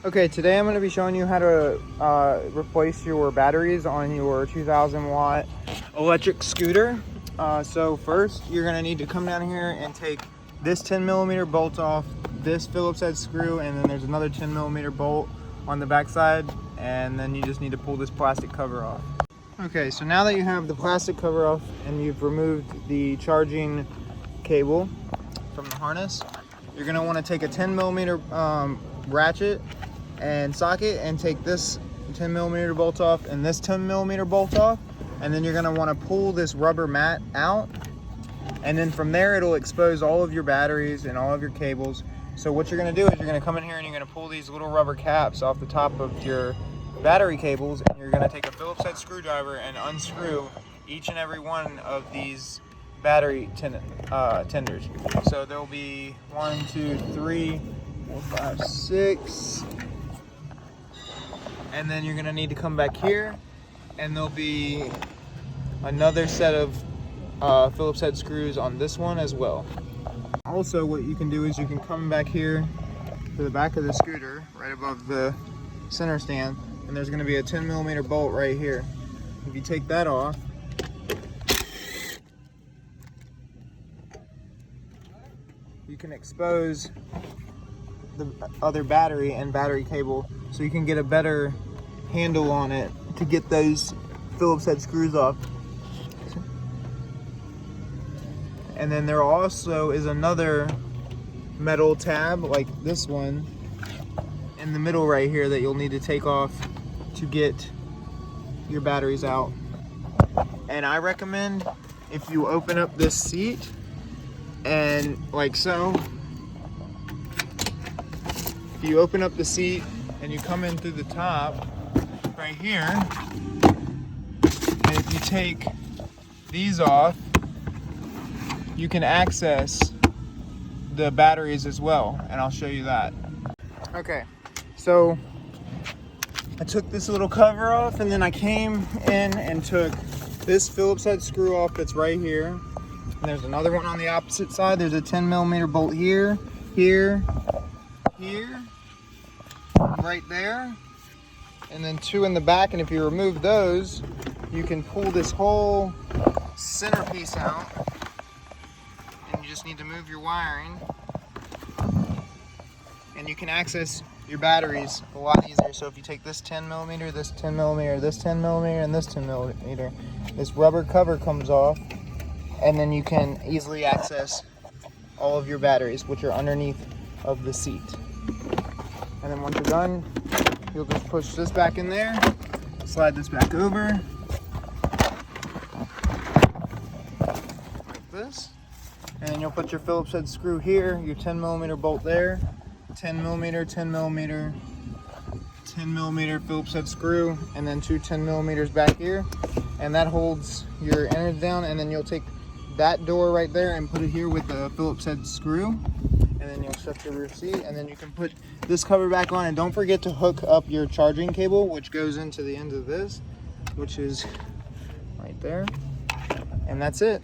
Okay, today I'm going to be showing you how to replace your batteries on your 2000 watt electric scooter. So first you're going to need to come down here and take this 10mm bolt off, this Phillips head screw, and then there's another 10mm bolt on the back side, and then you just need to pull this plastic cover off. Okay, so now that you have the plastic cover off and you've removed the charging cable from the harness, you're going to want to take a 10mm ratchet and socket and take this 10mm bolt off and this 10mm bolt off, and then you're going to want to pull this rubber mat out, and then from there it'll expose all of your batteries and all of your cables. So what you're going to do is you're going to come in here and you're going to pull these little rubber caps off the top of your battery cables, and you're going to take a Phillips head screwdriver and unscrew each and every one of these battery tenders. So there'll be 1, 2, 3, 4, 5, 6, and then you're gonna need to come back here, and there'll be another set of Phillips head screws on this one as well. Also, what you can do is you can come back here to the back of the scooter, right above the center stand, and there's gonna be a 10mm bolt right here. If you take that off, you can expose the other battery and battery cable, so you can get a better handle on it to get those Phillips head screws off. And then there also is another metal tab like this one in the middle right here that you'll need to take off to get your batteries out. And I recommend, if you open up this seat and like so, if you open up the seat and you come in through the top right here, and if you take these off, you can access the batteries as well, and I'll show you that. Okay, so I took this little cover off, and then I came in and took this Phillips head screw off that's right here, and there's another one on the opposite side. There's a 10mm bolt here, here, right there, and then 2 in the back. And if you remove those, you can pull this whole centerpiece out, and you just need to move your wiring, and you can access your batteries a lot easier. So if you take this 10mm, this 10mm, this 10mm, and this 10mm, this rubber cover comes off, and then you can easily access all of your batteries, which are underneath of the seat. And then once you're done, you'll just push this back in there, slide this back over, like this, and then you'll put your Phillips head screw here, your 10mm bolt there, 10mm, 10mm, 10mm Phillips head screw, and then 2 10mm back here, and that holds your innards down. And then you'll take that door right there and put it here with the Phillips head screw, and then you'll shut your rear seat, and then you can put this cover back on. And don't forget to hook up your charging cable, which goes into the end of this, which is right there, and that's it.